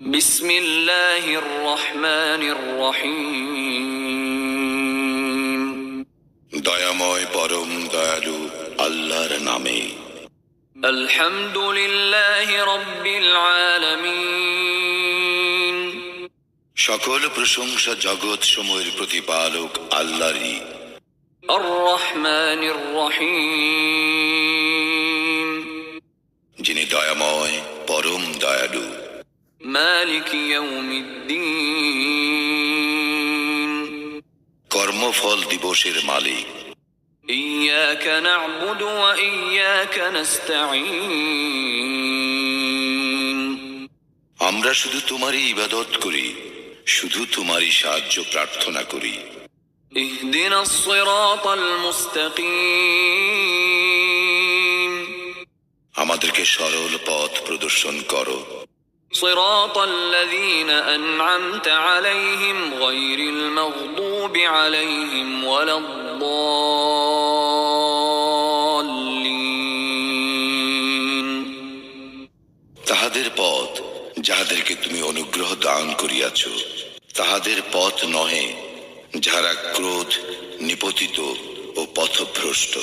বিসমিল্লাহির রহমানির রহিম। দয়াময় পরম দয়ালু আল্লাহর নামে। আলহামদুলিল্লাহি রাব্বিল আলামিন। সকল প্রশংসা জগৎ সমূহের প্রতিপালক আল্লাহরই। আর রহমানির রহিম। যিনি দয়াময় পরম দয়ালু। মালিক ইয়াউমিদ্দিন। কর্মফল দিবসের মালিক। ইয়্যাকা না'বুদু ওয়া ইয়্যাকা নাস্তাঈন। আমরা শুধু তোমারই ইবাদত করি, শুধু তোমারই সাহায্য প্রার্থনা করি। ইহদিনাস সিরাতাল মুস্তাকিম। আমাদেরকে সরল পথ প্রদর্শন করো। সিরাতাল লাযীনা আন'আমতা আলাইহিম গায়রিল মাগদুবি আলাইহিম ওয়ালাদ-দাল্লিন। তাহাদের পথ যাহাদেরকে তুমি অনুগ্রহ দান করিয়াছ, তাহাদের পথ নহে যাহারা ক্রোধ নিপতিত ও পথভ্রষ্ট।